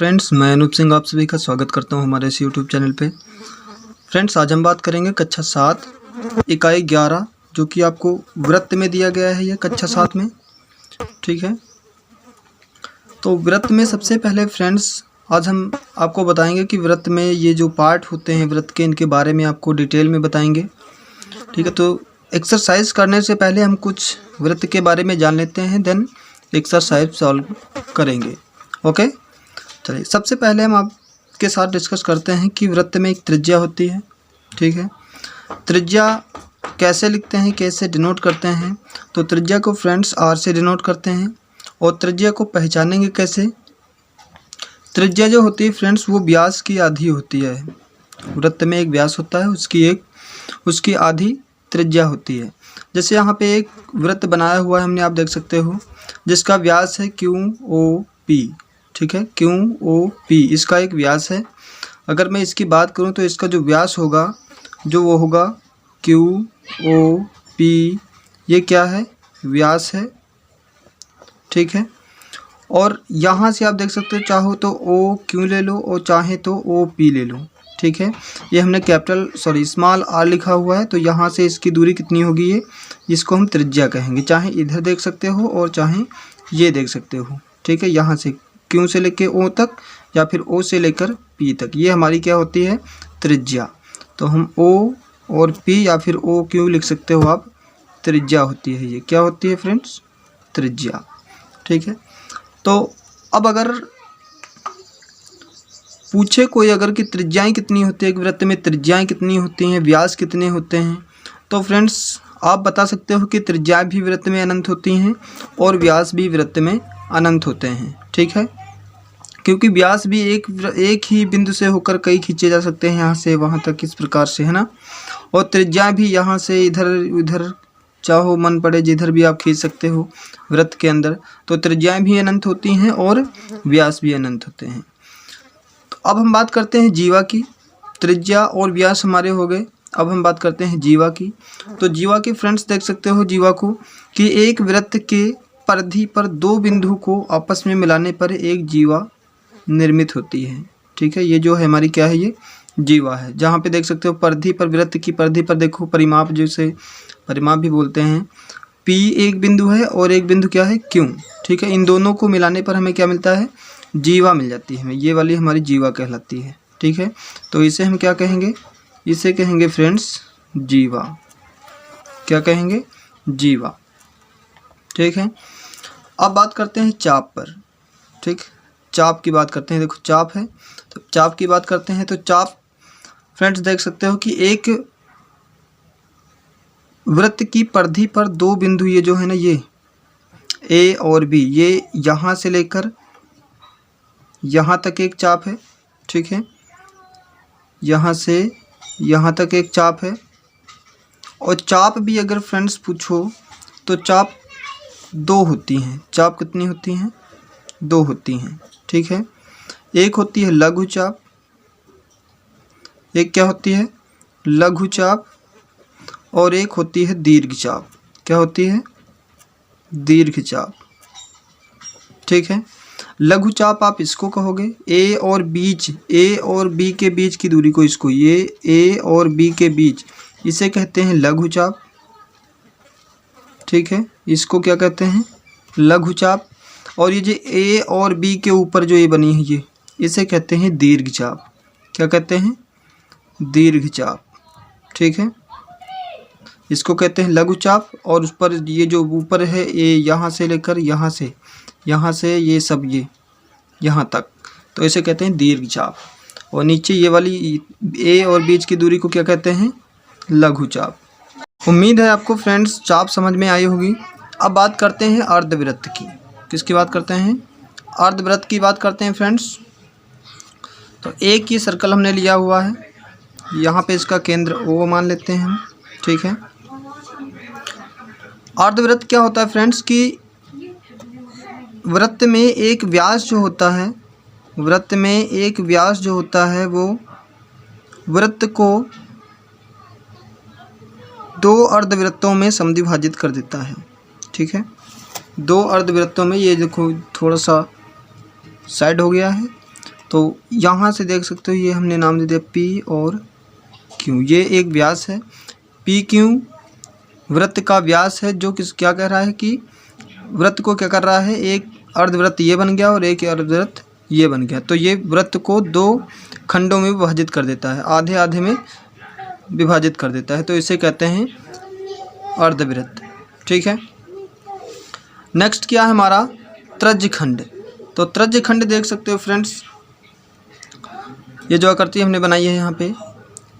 Friends, मैं अनूप सिंह आप सभी का स्वागत करता हूं हमारे इस यूट्यूब चैनल पे। फ्रेंड्स, आज हम बात करेंगे कक्षा 7 इकाई 11 जो कि आपको वृत्त में दिया गया है। ये कक्षा 7 में, ठीक है। तो वृत्त में सबसे पहले फ्रेंड्स आज हम आपको बताएंगे कि वृत्त में ये जो पार्ट होते हैं वृत्त के, इनके बारे में आपको डिटेल में बताएंगे, ठीक है। तो एक्सरसाइज करने से पहले हम कुछ वृत्त के बारे में जान लेते हैं, देन एक्सरसाइज सॉल्व करेंगे। ओके, चलिए सबसे पहले हम आपके साथ डिस्कस करते हैं कि वृत्त में एक त्रिज्या होती है, ठीक है। त्रिज्या कैसे लिखते हैं, कैसे डिनोट करते हैं? तो त्रिज्या को फ्रेंड्स आर से डिनोट करते हैं। और त्रिज्या को पहचानेंगे कैसे? त्रिज्या जो होती है फ्रेंड्स वो व्यास की आधी होती है। वृत्त में एक व्यास होता है, उसकी आधी त्रिज्या होती है। जैसे यहाँ पे एक वृत्त बनाया हुआ है हमने, आप देख सकते हो, जिसका व्यास है QOP, ठीक है। QOP इसका एक व्यास है। अगर मैं इसकी बात करूं तो इसका जो व्यास होगा वो होगा QOP। ये क्या है? व्यास है, ठीक है। और यहाँ से आप देख सकते हो, चाहो तो OQ ले लो और चाहे तो OP ले लो, ठीक है। ये हमने स्मॉल r लिखा हुआ है, तो यहाँ से इसकी दूरी कितनी होगी? ये इसको हम त्रिज्या कहेंगे। चाहे इधर देख सकते हो और चाहे ये देख सकते हो, ठीक है। यहाँ से Q से लेकर O तक या फिर O से लेकर P तक, ये हमारी क्या होती है? त्रिज्या। तो हम O और P या फिर OQ लिख सकते हो आप, त्रिज्या होती है। ये क्या होती है फ्रेंड्स? त्रिज्या, ठीक है। तो अब अगर पूछे कोई अगर कि त्रिज्याएं कितनी होती है, एक वृत्त में त्रिज्याएं कितनी होती हैं, व्यास कितने होते हैं, तो फ्रेंड्स आप बता सकते हो कि त्रिज्याएं भी वृत्त में अनंत होती हैं और व्यास भी वृत्त में अनंत होते हैं, ठीक है। क्योंकि व्यास भी एक ही बिंदु से होकर कई खींचे जा सकते हैं, यहाँ से वहाँ तक, इस प्रकार से, है ना। और त्रिज्याएं भी यहाँ से इधर उधर, चाहो मन पड़े जिधर भी आप खींच सकते हो वृत्त के अंदर। तो त्रिज्याएं भी अनंत होती हैं और व्यास भी अनंत होते हैं। तो अब हम बात करते हैं जीवा की। त्रिज्या और व्यास हमारे हो गए। अब हम बात करते हैं जीवा की। तो जीवा की फ्रेंड्स देख सकते हो जीवा को कि एक वृत्त के परिधि पर दो बिंदु को आपस में मिलाने पर एक जीवा निर्मित होती है, ठीक है। ये जो है हमारी क्या है? ये जीवा है। जहाँ पे देख सकते हो परिधि पर, वृत्त की परिधि पर देखो, परिमाप, जिसे परिमाप भी बोलते हैं। P एक बिंदु है और एक बिंदु क्या है? Q, ठीक है। इन दोनों को मिलाने पर हमें क्या मिलता है? जीवा मिल जाती है। ये वाली हमारी जीवा कहलाती है, ठीक है। तो इसे हम क्या कहेंगे? इसे कहेंगे फ्रेंड्स जीवा। क्या कहेंगे? जीवा, ठीक है। अब बात करते हैं चाप पर, ठीक। चाप की बात करते हैं। देखो चाप है, तो चाप की बात करते हैं। तो चाप फ्रेंड्स देख सकते हो कि एक वृत्त की परिधि पर दो बिंदु, ये जो है ना, ये A और B, ये यहाँ से लेकर यहाँ तक एक चाप है, ठीक है। यहाँ से यहाँ तक एक चाप है। और चाप भी अगर फ्रेंड्स पूछो तो चाप दो होती हैं। चाप कितनी होती हैं? दो होती हैं, ठीक है। एक होती है लघु चाप, एक क्या होती है? लघु चाप। और एक होती है दीर्घ चाप। क्या होती है? दीर्घ चाप, ठीक है। लघु चाप आप इसको कहोगे, A और B के बीच की दूरी को, इसको, ये A और B के बीच, इसे कहते हैं लघु चाप, ठीक है। इसको क्या कहते हैं? लघु चाप। और ये जो A और B के ऊपर जो ये बनी है, ये, इसे कहते हैं दीर्घ चाप। क्या कहते हैं? दीर्घ चाप, ठीक है। इसको कहते हैं लघु चाप। और उस पर ये जो ऊपर है A, यहाँ से लेकर यहाँ से ये सब, ये यहाँ तक, तो इसे कहते हैं दीर्घ चाप। और नीचे ये वाली A और बीच की दूरी को क्या कहते हैं? लघु चाप। उम्मीद है आपको फ्रेंड्स चाप समझ में आई होगी। अब बात करते हैं अर्धवृत्त की। किसकी बात करते हैं? अर्धवृत्त की बात करते हैं फ्रेंड्स। तो एक ही सर्कल हमने लिया हुआ है, यहाँ पे इसका केंद्र O मान लेते हैं हम, ठीक है। अर्धवृत्त क्या होता है फ्रेंड्स कि वृत्त में एक व्यास जो होता है, वृत्त में एक व्यास जो होता है वो वृत्त को दो अर्धवृत्तों में समद्विभाजित कर देता है, ठीक है। दो अर्धवृत्तों में, ये देखो थोड़ा सा साइड हो गया है, तो यहाँ से देख सकते हो ये हमने नाम दे दिया पी और क्यू। ये एक व्यास है, पी क्यू वृत्त का व्यास है, जो क्या कह रहा है कि वृत्त को क्या कर रहा है, एक अर्धवृत्त ये बन गया और एक अर्धवृत्त ये बन गया। तो ये वृत्त को 2 खंडों में विभाजित कर देता है, आधे आधे में विभाजित कर देता है, तो इसे कहते हैं अर्धवृत्त। ठीक है। नेक्स्ट क्या है हमारा त्रिज्यखंड। तो त्रिज्यखंड देख सकते हो फ्रेंड्स, ये जो आकृति हमने बनाई है यहाँ पे,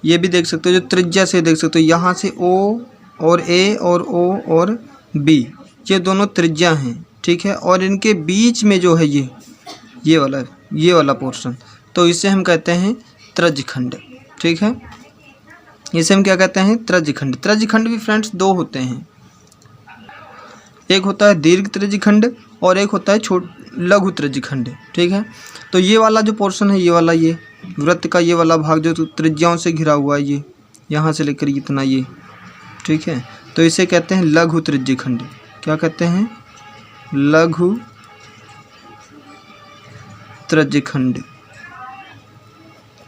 ये भी देख सकते हो, जो त्रिज्या से देख सकते हो, यहाँ से O और A और O और B ये दोनों त्रिज्या हैं। ठीक है। और इनके बीच में जो है ये वाला पोर्शन, तो इसे हम कहते हैं त्रिज्यखंड। ठीक है। इसे हम क्या कहते हैं, त्रिज्यखंड। त्रिज्यखंड भी फ्रेंड्स 2 होते हैं, एक होता है दीर्घ त्रिज्यखंड और एक होता है लघु त्रिज्यखंड। ठीक है। तो ये वाला जो पोर्शन है, ये वाला, ये वृत्त का ये वाला भाग जो त्रिज्याओं से घिरा हुआ है, ये यहाँ से लेकर इतना ये। ठीक है। तो इसे कहते हैं लघु त्रिज्यखंड। क्या कहते हैं, लघु त्रिज्यखंड।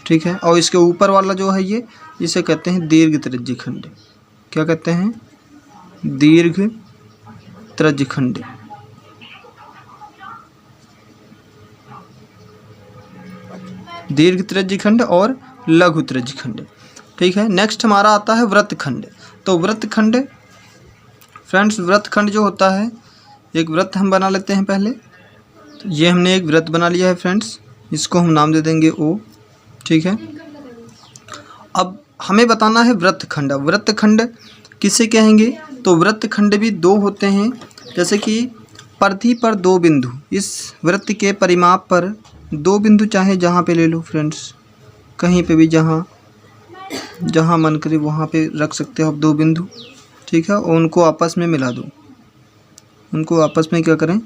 ठीक है। और इसके ऊपर वाला जो है ये, इसे कहते हैं दीर्घ त्रिज्यखंड। क्या कहते हैं, दीर्घ त्रिज्यखंड। दीर्घ त्रिज्यखंड और लघु त्रिज्यखंड। ठीक है। नेक्स्ट हमारा आता है वृत्तखंड। तो वृत्तखंड फ्रेंड्स, वृत्तखंड जो होता है, एक वृत्त हम बना लेते हैं पहले। तो ये हमने एक वृत्त बना लिया है फ्रेंड्स, इसको हम नाम दे देंगे O। ठीक है। अब हमें बताना है वृत्तखंड। वृत्तखंड किसे कहेंगे, तो वृत्तखंड भी 2 होते हैं। जैसे कि परिधि पर 2 बिंदु, इस वृत्त के परिमाप पर 2 बिंदु, चाहे जहाँ पे ले लो फ्रेंड्स, कहीं पे भी जहाँ मन करे वहाँ पे रख सकते हो आप 2 बिंदु। ठीक है। और उनको आपस में मिला दो, उनको आपस में क्या करें,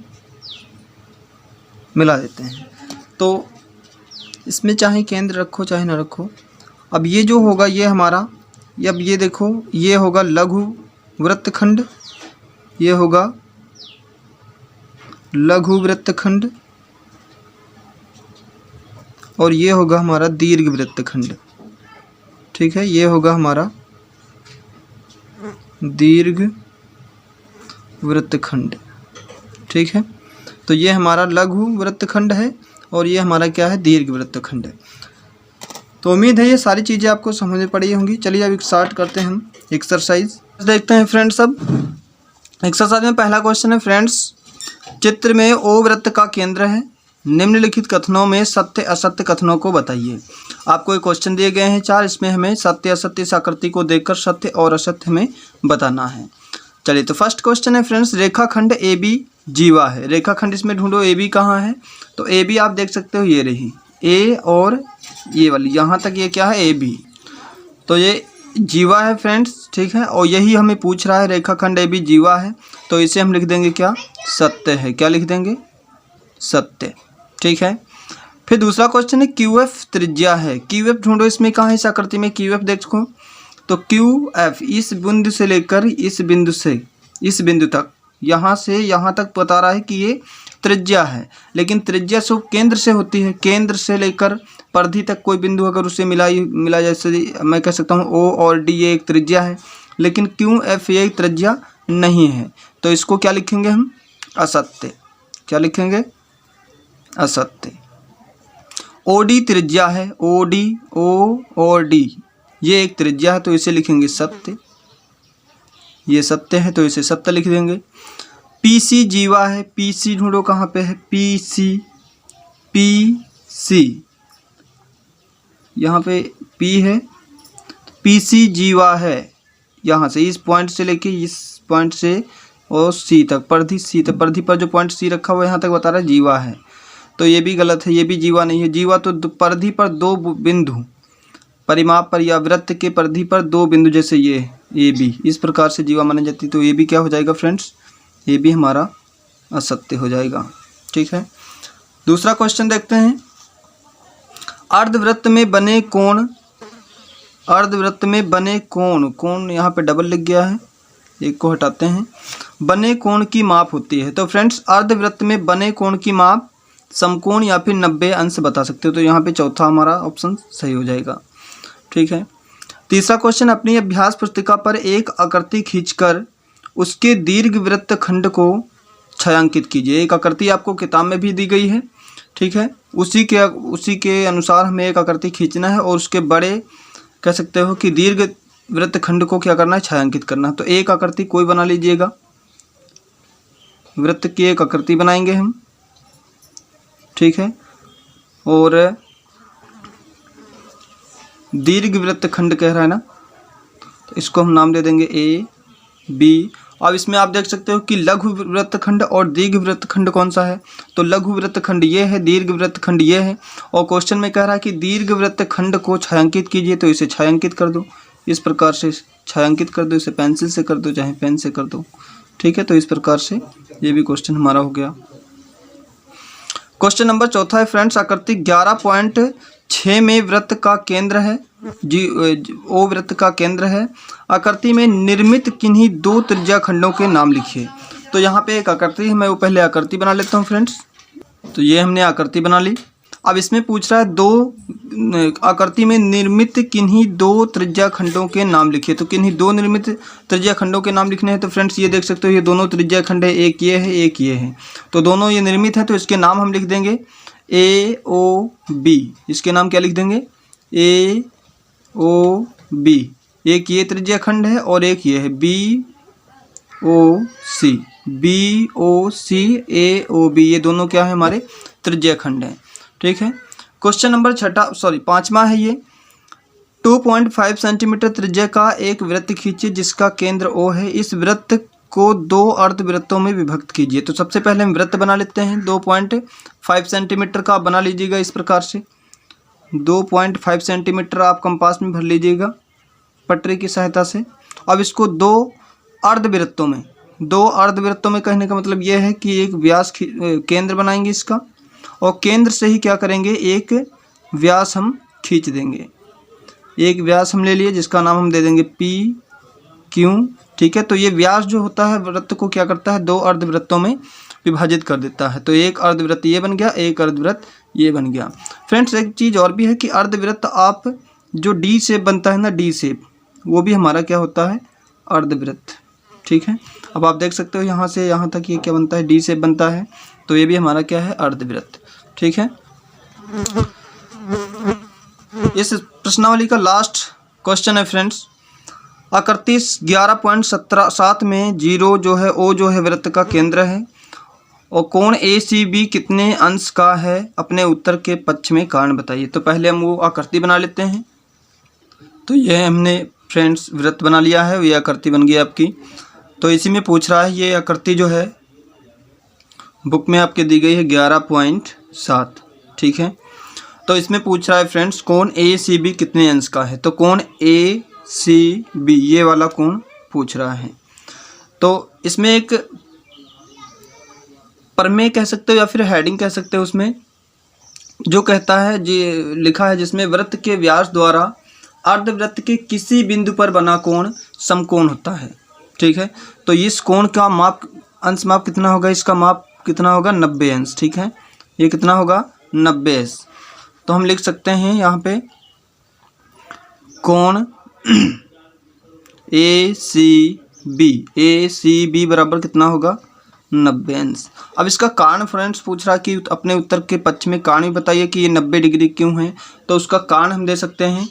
मिला देते हैं। तो इसमें चाहे केंद्र रखो चाहे ना रखो। अब ये जो होगा ये हमारा, अब ये देखो, ये होगा लघु वृत्तखंड, ये होगा लघु वृत्तखंड, और ये होगा हमारा दीर्घ वृत्तखंड। ठीक है। ये होगा हमारा दीर्घ वृत्तखंड। ठीक है। तो ये हमारा लघु वृत्तखंड है और ये हमारा क्या है, दीर्घ वृत्तखंड है। तो उम्मीद है ये सारी चीज़ें आपको समझ में पड़ी होंगी। चलिए अब स्टार्ट करते हैं हम एक्सरसाइज देखते हैं फ्रेंड्स। अब एक्सरसाइज में पहला क्वेश्चन है फ्रेंड्स, चित्र में O वृत्त का केंद्र है, निम्नलिखित कथनों में सत्य असत्य कथनों को बताइए। आपको एक क्वेश्चन दिए गए हैं 4, इसमें हमें सत्य असत्य इस आकृति को देखकर सत्य और असत्य हमें बताना है। चलिए तो फर्स्ट क्वेश्चन है फ्रेंड्स, रेखाखंड AB जीवा है। रेखाखंड इसमें ढूंढो, AB कहाँ है, तो AB आप देख सकते हो ये रही A और ये वाली, यहाँ तक ये क्या है, AB। तो ये जीवा है फ्रेंड्स। ठीक है। और यही हमें पूछ रहा है, रेखाखंड AB जीवा है, तो इसे हम लिख देंगे क्या, सत्य है। क्या लिख देंगे, सत्य। ठीक है। फिर दूसरा क्वेश्चन है QF त्रिज्या है। QF ढूंढो, इसमें कहाँ है, इस आकृति में QF देखो, तो QF इस बिंदु से लेकर इस बिंदु से इस बिंदु तक, यहाँ से यहाँ तक बता रहा है कि ये त्रिज्या है। लेकिन त्रिज्या सब केंद्र से होती है, केंद्र से लेकर परिधि तक कोई बिंदु अगर उसे मिला जैसे मैं कह सकता हूँ O और D ये एक त्रिज्या है, लेकिन QF ये एक त्रिज्या नहीं है, तो इसको क्या लिखेंगे हम, असत्य। क्या लिखेंगे, असत्य। OD त्रिज्या है, OD O और D ये एक त्रिज्या है, तो इसे लिखेंगे सत्य। ये सत्य है तो इसे सत्य लिख देंगे। PC जीवा है, PC ढूंढो कहाँ पे है, PC यहाँ पे P है, PC जीवा है, यहाँ से इस पॉइंट से लेके इस पॉइंट से और C तक, परिधि C तक, परिधि पर जो पॉइंट C रखा हुआ है यहाँ तक बता रहा है जीवा है, तो ये भी गलत है, ये भी जीवा नहीं है। जीवा तो परिधि पर 2 बिंदु, परिमाप पर या वृत्त के परिधि पर 2 बिंदु, जैसे ये AB, इस प्रकार से जीवा मानी जाती है, तो ये भी क्या हो जाएगा फ्रेंड्स, ये भी हमारा असत्य हो जाएगा। ठीक है। दूसरा क्वेश्चन देखते हैं, अर्धवृत्त में बने कोण, अर्धवृत्त में बने कोण, कोण यहाँ पे डबल लिख गया है, एक को हटाते हैं, बने कोण की माप होती है। तो फ्रेंड्स अर्धवृत्त में बने कोण की माप समकोण या फिर 90 अंश बता सकते हो। तो यहाँ पे चौथा हमारा ऑप्शन सही हो जाएगा। ठीक है। तीसरा क्वेश्चन, अपनी अभ्यास पुस्तिका पर एक आकृति खींचकर उसके दीर्घवृत्त खंड को छायांकित कीजिए। एक आकृति आपको किताब में भी दी गई है। ठीक है। उसी के अनुसार हमें एक आकृति खींचना है और उसके बड़े कह सकते हो कि दीर्घ वृत्त खंड को क्या करना है, छायांकित करना। तो एक आकृति कोई बना लीजिएगा, वृत्त की एक आकृति बनाएंगे हम। ठीक है। और दीर्घ वृत्त खंड कह रहा है ना, तो इसको हम नाम दे देंगे ए बी। अब इसमें आप देख सकते हो कि लघु वृत्तखंड और दीर्घ वृत्तखंड कौन सा है। तो लघु वृत्तखंड ये है, दीर्घ वृत्तखंड ये है। और क्वेश्चन में कह रहा है कि दीर्घ वृत्तखंड को छायांकित कीजिए, तो इसे छायांकित कर दो। इस प्रकार से छायांकित कर दो, इसे पेंसिल से कर दो चाहे पेन से कर दो। ठीक है। तो इस प्रकार से ये भी क्वेश्चन हमारा हो गया। क्वेश्चन नंबर चौथा है फ्रेंड्स, आकृति 11.6 में वृत्त का केंद्र है ओ वृत्त का केंद्र है। आकृति में निर्मित किन्हीं दो त्रिज्या खंडों के नाम लिखिए। तो यहाँ पे एक आकृति है, मैं वो पहले आकृति बना लेता हूँ फ्रेंड्स। तो ये हमने आकृति बना ली। अब इसमें पूछ रहा है दो आकृति में निर्मित किन्हीं दो त्रिज्या खंडों के नाम लिखिए। तो किन्हीं दो निर्मित त्रिज्या खंडों के नाम लिखने हैं। तो फ्रेंड्स ये देख सकते हो ये दोनों त्रिज्या खंड है, एक ये है एक ये है। तो दोनों ये निर्मित हैं, तो इसके नाम हम लिख देंगे ए ओ बी। इसके नाम क्या लिख देंगे, ए ओ बी। एक ये त्रिज्या खंड है और एक ये है बी ओ सी। बी ओ सी ए ओ बी, ये दोनों क्या है हमारे त्रिज्या खंड हैं। ठीक है। क्वेश्चन नंबर पांचवा है ये, 2.5 सेंटीमीटर त्रिज्या का एक वृत्त खींचिए जिसका केंद्र O है। इस वृत्त को दो अर्धवृत्तों में विभक्त कीजिए। तो सबसे पहले हम वृत्त बना लेते हैं। 2.5 सेंटीमीटर का आप बना लीजिएगा इस प्रकार से। 2.5 सेंटीमीटर आप कंपास में भर लीजिएगा पटरी की सहायता से। अब इसको दो अर्धवृत्तों में कहने का मतलब यह है कि एक व्यास केंद्र बनाएंगे इसका, और केंद्र से ही क्या करेंगे, एक व्यास हम खींच देंगे। एक व्यास हम ले लिए जिसका नाम हम दे देंगे पी क्यू। ठीक है। तो ये व्यास जो होता है वृत्त को क्या करता है, दो अर्धवृत्तों में विभाजित कर देता है। तो एक अर्धवृत्त ये बन गया, एक अर्धवृत्त ये बन गया। फ्रेंड्स एक चीज़ और भी है कि अर्धवृत्त आप जो डी शेप बनता है ना, डी शेप, वो भी हमारा क्या होता है, अर्धवृत्त। ठीक है। अब आप देख सकते हो यहाँ से यहाँ तक ये क्या बनता है, डी शेप बनता है। तो ये भी हमारा क्या है, अर्धवृत्त। ठीक है। इस प्रश्नावली का लास्ट क्वेश्चन है फ्रेंड्स, आकृति 11.7 में 0 जो है O जो है वृत्त का केंद्र है, और कोण ACB कितने अंश का है, अपने उत्तर के पक्ष में कारण बताइए। तो पहले हम वो आकृति बना लेते हैं। तो ये हमने फ्रेंड्स वृत्त बना लिया है, ये आकृति बन गई आपकी। तो इसी में पूछ रहा है, ये आकृति जो है बुक में आपके दी गई है 11.7। ठीक है। तो इसमें पूछ रहा है फ्रेंड्स कोण ACB कितने अंश का है। तो कोण ACB ये वाला कोण पूछ रहा है। तो इसमें एक प्रमेय कह सकते हो या फिर हेडिंग कह सकते हो, उसमें जो कहता है जी लिखा है, जिसमें वृत्त के व्यास द्वारा अर्धवृत्त के किसी बिंदु पर बना कोण समकोण होता है। ठीक है। तो इस कोण का माप, अंश माप कितना होगा, इसका माप कितना होगा, 90 अंश। ठीक है। ये कितना होगा, 90 अंश। तो हम लिख सकते हैं यहाँ पे कोण ACB बराबर कितना होगा, 90 अंश। अब इसका कारण फ्रेंड्स पूछ रहा कि अपने उत्तर के पक्ष में कारण भी बताइए कि ये 90 डिग्री क्यों है। तो उसका कारण हम दे सकते हैं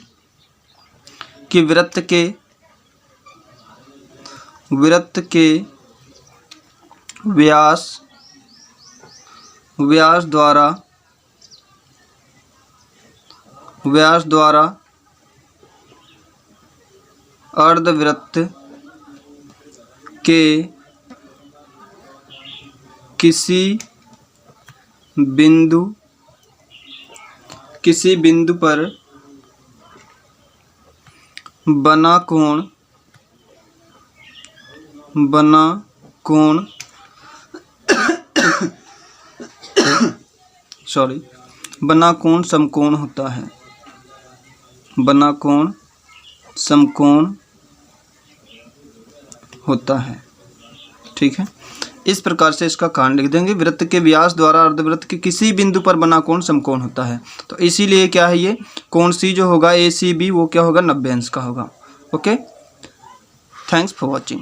कि वृत्त के व्यास द्वारा अर्धवृत्त के किसी बिंदु पर बना कोण समकोण होता है। बना कोण समकोण होता है। ठीक है। इस प्रकार से इसका कारण लिख देंगे। वृत्त के व्यास द्वारा अर्धवृत्त के किसी बिंदु पर बना कोण समकोण होता है। तो इसीलिए क्या है, ये कोण सी जो होगा ACB वो क्या होगा 90 अंश का होगा। Okay, thanks for watching.